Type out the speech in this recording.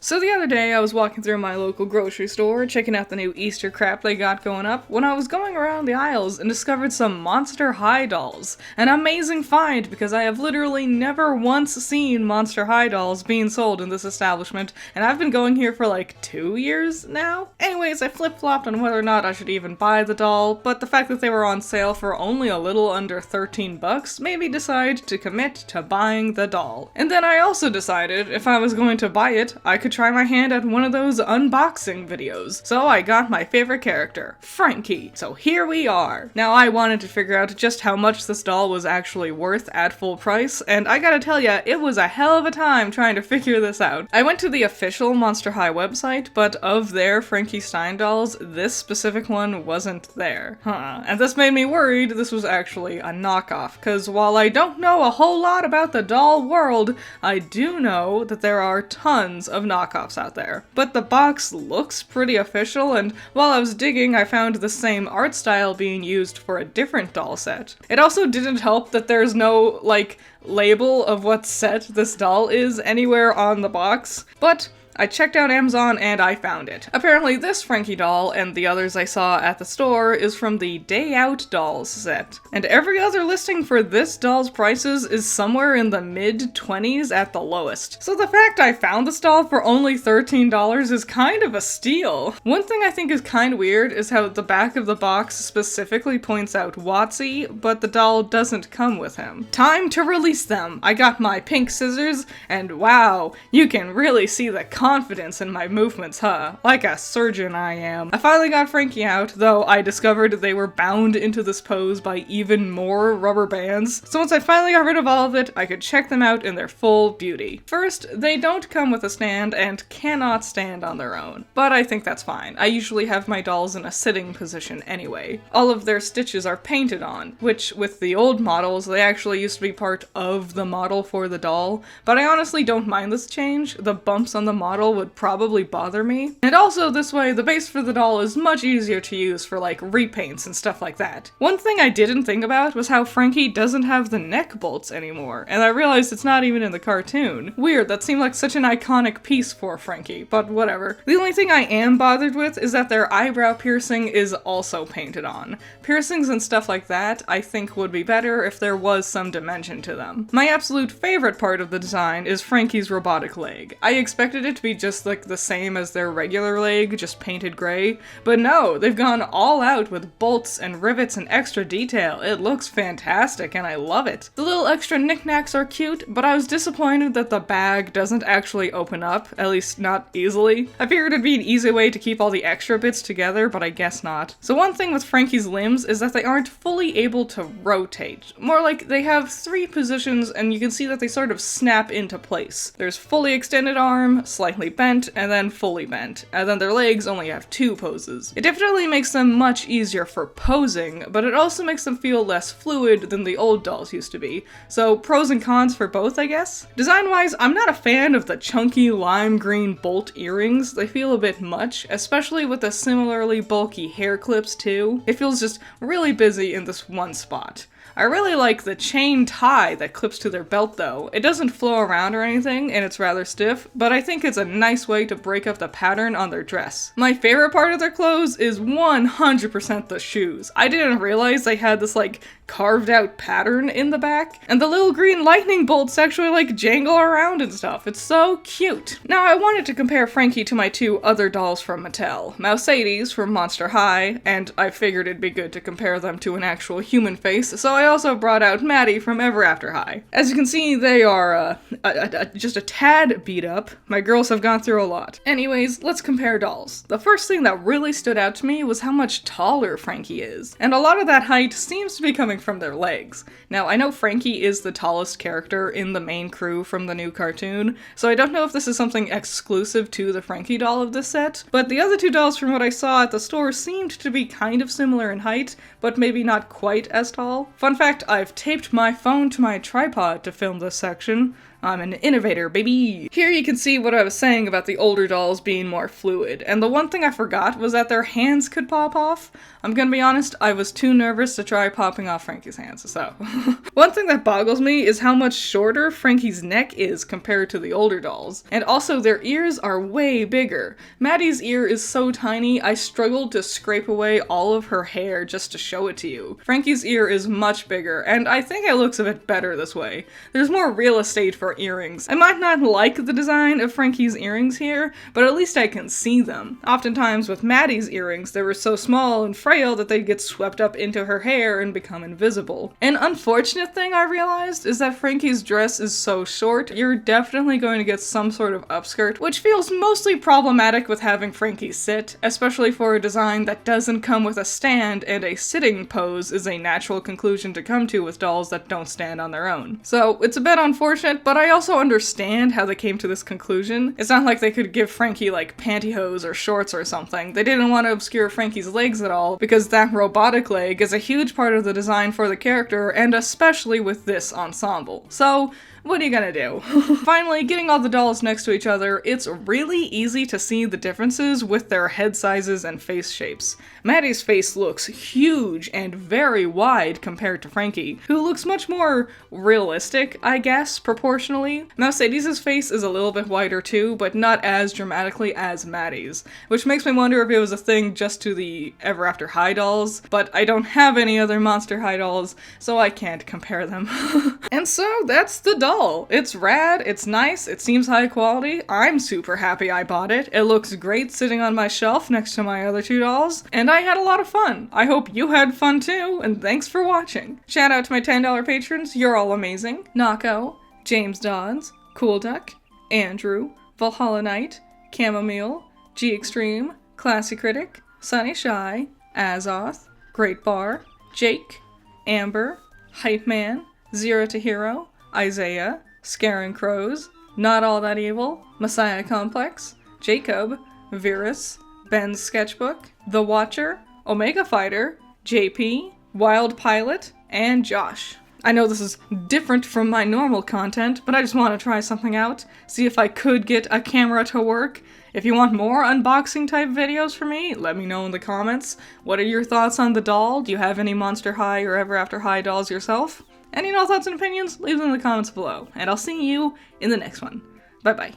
So the other day I was walking through my local grocery store, checking out the new Easter crap they got going up, when I was going around the aisles and discovered some Monster High dolls. An amazing find because I have literally never once seen Monster High dolls being sold in this establishment, and I've been going here for like 2 years now? Anyways, I flip-flopped on whether or not I should even buy the doll, but the fact that they were on sale for only a little under 13 bucks made me decide to commit to buying the doll. And then I also decided if I was going to buy it, I could try my hand at one of those unboxing videos. So I got my favorite character, Frankie. So here we are. Now I wanted to figure out just how much this doll was actually worth at full price, and I gotta tell ya, it was a hell of a time trying to figure this out. I went to the official Monster High website, but of their Frankie Stein dolls, this specific one wasn't there. And this made me worried this was actually a knockoff, cause while I don't know a whole lot about the doll world, I do know that there are tons of knockoffs out there. But the box looks pretty official, and while I was digging, I found the same art style being used for a different doll set. It also didn't help that there's no, label of what set this doll is anywhere on the box, but I checked out Amazon and I found it. Apparently this Frankie doll and the others I saw at the store is from the Day Out Dolls set. And every other listing for this doll's prices is somewhere in the mid-20s at the lowest. So the fact I found this doll for only $13 is kind of a steal. One thing I think is kind of weird is how the back of the box specifically points out Watsy, but the doll doesn't come with him. Time to release them! I got my pink scissors, and wow, you can really see the confidence in my movements, huh? Like a surgeon I am. I finally got Frankie out, though I discovered they were bound into this pose by even more rubber bands. So once I finally got rid of all of it, I could check them out in their full beauty. First, they don't come with a stand and cannot stand on their own. But I think that's fine. I usually have my dolls in a sitting position anyway. All of their stitches are painted on, which with the old models, they actually used to be part of the model for the doll. But I honestly don't mind this change. The bumps on the model would probably bother me. And also this way, the base for the doll is much easier to use for repaints and stuff like that. One thing I didn't think about was how Frankie doesn't have the neck bolts anymore, and I realized it's not even in the cartoon. Weird, that seemed like such an iconic piece for Frankie, but whatever. The only thing I am bothered with is that their eyebrow piercing is also painted on. Piercings and stuff like that I think would be better if there was some dimension to them. My absolute favorite part of the design is Frankie's robotic leg. I expected it to be just the same as their regular leg, just painted gray, but no, they've gone all out with bolts and rivets and extra detail. It looks fantastic and I love it. The little extra knickknacks are cute, but I was disappointed that the bag doesn't actually open up, at least not easily. I figured it'd be an easy way to keep all the extra bits together, but I guess not. So one thing with Frankie's limbs is that they aren't fully able to rotate. More like they have 3 positions and you can see that they sort of snap into place. There's fully extended arm, slightly bent, and then fully bent, and then their legs only have 2 poses. It definitely makes them much easier for posing, but it also makes them feel less fluid than the old dolls used to be. So pros and cons for both, I guess? Design-wise, I'm not a fan of the chunky lime green bolt earrings. They feel a bit much, especially with the similarly bulky hair clips too. It feels just really busy in this one spot. I really like the chain tie that clips to their belt though. It doesn't flow around or anything, and it's rather stiff, but I think it's a nice way to break up the pattern on their dress. My favorite part of their clothes is 100% the shoes. I didn't realize they had this carved out pattern in the back, and the little green lightning bolts actually jangle around and stuff. It's so cute. Now I wanted to compare Frankie to my 2 other dolls from Mattel, Mercedes from Monster High, and I figured it'd be good to compare them to an actual human face, so I also brought out Maddie from Ever After High. As you can see, they are just a tad beat up. My girls have gone through a lot. Anyways, let's compare dolls. The first thing that really stood out to me was how much taller Frankie is, and a lot of that height seems to be coming from their legs. Now, I know Frankie is the tallest character in the main crew from the new cartoon, so I don't know if this is something exclusive to the Frankie doll of this set, but the other 2 dolls from what I saw at the store seemed to be kind of similar in height, but maybe not quite as tall. Fun fact, I've taped my phone to my tripod to film this section. I'm an innovator, baby! Here you can see what I was saying about the older dolls being more fluid, and the one thing I forgot was that their hands could pop off. I'm gonna be honest, I was too nervous to try popping off Frankie's hands, so. One thing that boggles me is how much shorter Frankie's neck is compared to the older dolls, and also their ears are way bigger. Maddie's ear is so tiny, I struggled to scrape away all of her hair just to show it to you. Frankie's ear is much bigger, and I think it looks a bit better this way. There's more real estate for earrings. I might not like the design of Frankie's earrings here, but at least I can see them. Oftentimes with Maddie's earrings, they were so small and frail that they'd get swept up into her hair and become invisible. An unfortunate thing I realized is that Frankie's dress is so short, you're definitely going to get some sort of upskirt, which feels mostly problematic with having Frankie sit, especially for a design that doesn't come with a stand, and a sitting pose is a natural conclusion to come to with dolls that don't stand on their own. So it's a bit unfortunate, but I also understand how they came to this conclusion. It's not like they could give Frankie like pantyhose or shorts or something. They didn't want to obscure Frankie's legs at all, because that robotic leg is a huge part of the design for the character, and especially with this ensemble. So, what are you gonna do? Finally, getting all the dolls next to each other, it's really easy to see the differences with their head sizes and face shapes. Maddie's face looks huge and very wide compared to Frankie, who looks much more realistic, I guess, proportionally. Mercedes' face is a little bit wider too, but not as dramatically as Maddie's, which makes me wonder if it was a thing just to the Ever After High dolls, but I don't have any other Monster High dolls, so I can't compare them. And so that's the doll. It's rad, it's nice, it seems high quality, I'm super happy I bought it, it looks great sitting on my shelf next to my other two dolls, and I had a lot of fun. I hope you had fun too, and thanks for watching. Shout out to my $10 patrons, you're all amazing. Nako, James Dodds, Cool Duck, Andrew, Valhalla Knight, Chamomile, G Extreme, Classy Critic, Sunny Shy, Azoth, Great Bar, Jake, Amber, Hype Man, Zero to Hero, Isaiah, Scaring Crows, Not All That Evil, Messiah Complex, Jacob, Virus, Ben's Sketchbook, The Watcher, Omega Fighter, JP, Wild Pilot, and Josh. I know this is different from my normal content, but I just want to try something out, see if I could get a camera to work. If you want more unboxing type videos from me, let me know in the comments. What are your thoughts on the doll? Do you have any Monster High or Ever After High dolls yourself? Any thoughts and opinions? Leave them in the comments below, and I'll see you in the next one. Bye bye.